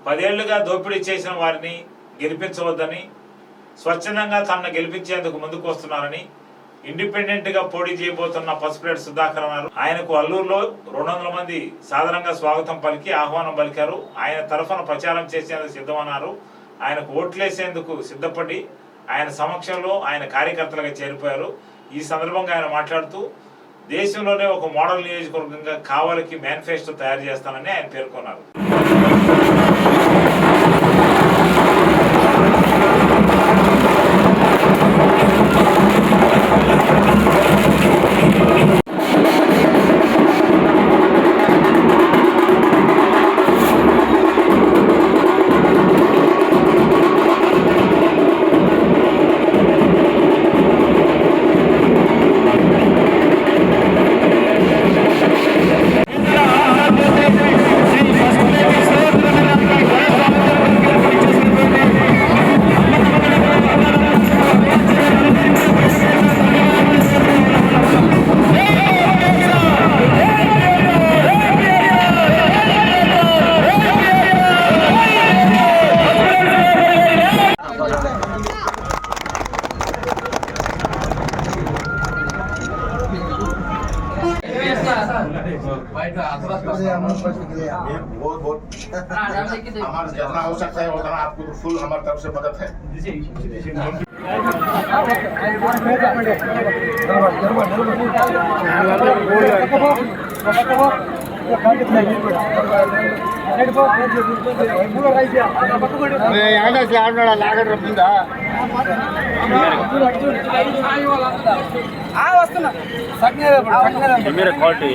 10 ఏళ్లుగా దోపిడీ చేసిన వారిని గెలిపించవద్దని, స్వచ్ఛందంగా తనను గెలిపించేందుకు ముందుకు వస్తున్నారని ఇండిపెండెంట్గా పోటీ చేయబోతున్న పసుపులేటి సుధాకర్ అన్నారు. ఆయనకు అల్లూరులో 200 మంది సాధారణంగా స్వాగతం పలికి ఆహ్వానం పలికారు. ఆయన తరఫున ప్రచారం చేసేందుకు సిద్ధమన్నారు. ఆయనకు ఓట్లేసేందుకు సిద్ధపడి ఆయన సమక్షంలో ఆయన కార్యకర్తలుగా చేరిపోయారు. ఈ సందర్భంగా ఆయన మాట్లాడుతూ దేశంలోనే ఒక మోడల్ నియోజకవర్గంగా కావలికి మేనిఫెస్టో తయారు చేస్తానని ఆయన పేర్కొన్నారు. हमारा जितना हो सकता है उतना आपको तो फुल हमारी तरफ से मदद है। मेरे क्वालिटी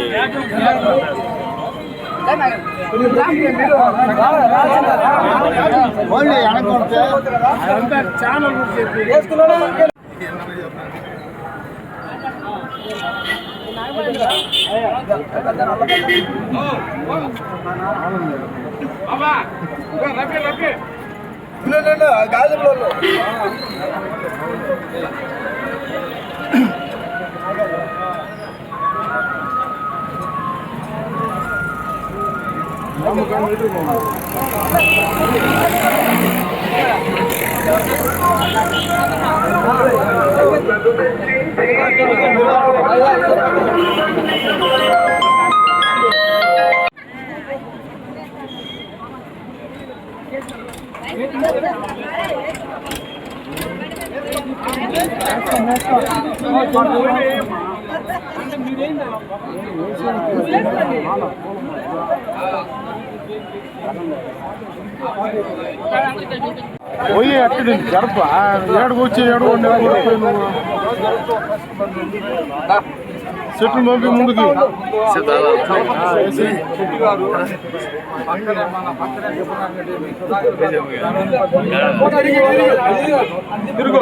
పోయి అక్కడ జరప ఏడుకు వచ్చి ఏడు చెట్లు పంపి ముందుకి తిరుగు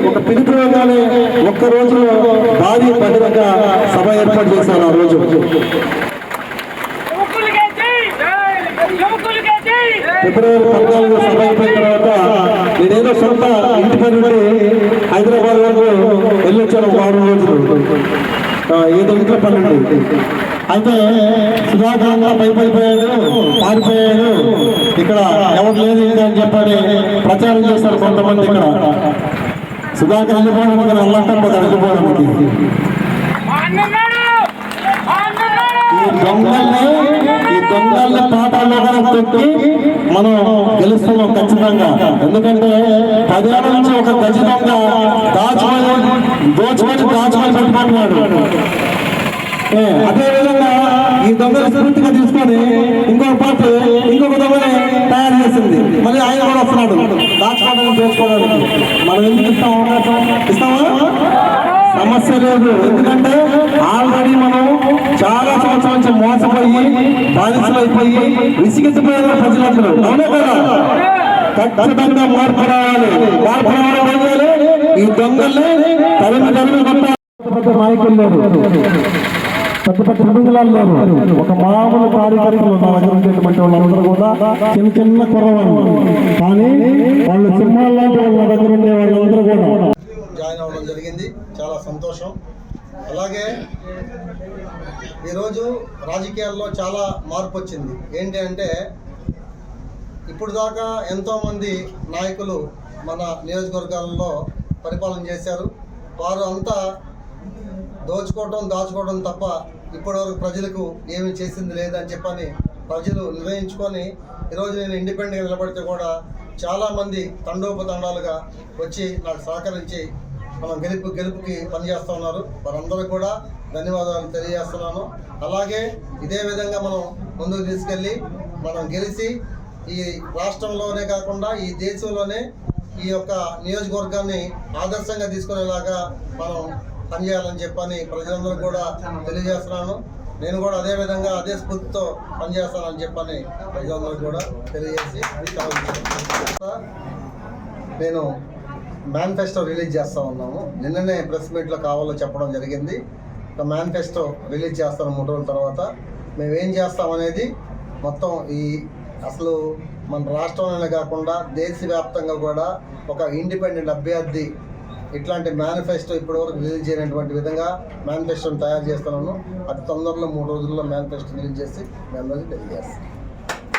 ఒక పిలుపుగానే ఒక్క రోజులో భారీ పండుగ సభ ఏర్పాటు చేశారు. ఆ రోజు ఫిబ్రవరి 14 సభ అయిపోయిన తర్వాత నేనేదో సొంత ఇంటి పని నుండి హైదరాబాద్ వరకు వెళ్ళొచ్చాను. 6 రోజులు ఏదో ఇంట్లో పని నుండి. అయితే సుధాకరంగా పైపోయాడు, పారిపోయాడు, ఇక్కడ ఎవరు లేదు అని చెప్పని ప్రచారం చేస్తారు కొంతమంది. ఇక్కడ సుధాకర్ వెళ్ళిపోవడానికి వెళ్ళంటారు వెళ్ళిపోవడానికి. ఈ దొంగల్ని పాటల్లో తొక్కి మనం గెలుస్తున్నాం ఖచ్చితంగా. ఎందుకంటే 10 ఏళ్ల నుంచి ఒక ఖచ్చితంగా దోచుకొని పెట్టుకుంటున్నాడు. అదేవిధంగా ఈ దొంగల స్ఫూర్తిగా తీసుకొని ఇంకొక దొంగని తయారు చేసింది. మళ్ళీ ఆయన కూడా వస్తున్నాడు దాచుకోవడానికి, చేసుకోవడానికి. మనం ఎందుకు ఇస్తాం అవకాశం? ఇస్తామా? సమస్య లేదు. ఎందుకంటే ఆల్రెడీ మనం చాలా సంవత్సరాల నుంచి మోసపోయి బాధితులు అయిపోయి విసిగిపోయిన ప్రజలందరూ. అవునే కదా? ఖచ్చితంగా మార్పు రావాలి. ఈ దొంగల్ని తరిమి కొట్టాలి. నాయకులు పెద్ద పెద్ద కుటుంబాలు లేరు, ఒక మామూలు కార్యకర్తలు నా దగ్గర ఉండేటువంటి వాళ్ళందరూ కూడా చిన్న చిన్న కుర్రవాళ్ళు, కానీ వాళ్ళు సింహాల లాంటి వాళ్ళ దగ్గర ఉండే వాళ్ళందరూ కూడా జాయిన్ అవ్వడం జరిగింది. చాలా సంతోషం. అలాగే ఈరోజు రాజకీయాల్లో చాలా మార్పు వచ్చింది. ఏంటి అంటే ఇప్పుడు దాకా ఎంతోమంది నాయకులు మన నియోజకవర్గాలలో పరిపాలన చేశారు. వారు అంతా దాచుకోవడం తప్ప ఇప్పటివరకు ప్రజలకు ఏమీ చేసింది లేదని చెప్పని ప్రజలు నిర్ణయించుకొని ఈరోజు నేను ఇండిపెండెంట్గా నిలబడితే కూడా చాలామంది తండోపతండాలుగా వచ్చి నాకు సహకరించి మనం గెలుపుకి పనిచేస్తూ ఉన్నారు. వారందరూ కూడా ధన్యవాదాలు తెలియజేస్తున్నాను. అలాగే ఇదే విధంగా మనం ముందుకు తీసుకెళ్ళి మనం గెలిచి ఈ రాష్ట్రంలోనే కాకుండా ఈ దేశంలోనే ఈ యొక్క నియోజకవర్గాన్ని ఆదర్శంగా తీసుకునేలాగా మనం పనిచేయాలని చెప్పని ప్రజలందరూ కూడా తెలియజేస్తున్నాను. నేను కూడా అదే విధంగా అదే స్ఫూర్తితో పనిచేస్తానని చెప్పని ప్రజలందరూ కూడా తెలియజేసి నేను మేనిఫెస్టో రిలీజ్ చేస్తూ ఉన్నాము. నిన్ననే ప్రెస్ మీట్లో కావాలో చెప్పడం జరిగింది. మేనిఫెస్టో రిలీజ్ చేస్తాను 3 రోజుల తర్వాత. మేము ఏం చేస్తామనేది మొత్తం ఈ అసలు మన రాష్ట్రంలోనే కాకుండా దేశవ్యాప్తంగా కూడా ఒక ఇండిపెండెంట్ అభ్యర్థి ఇట్లాంటి మేనిఫెస్టో ఇప్పటివరకు రిలీజ్ చేయనటువంటి విధంగా మేనిఫెస్టోని తయారు చేస్తున్నాను. అతి తొందరలో 3 రోజుల్లో మేనిఫెస్టో రిలీజ్ చేసి మేము తెలియజేస్తాం.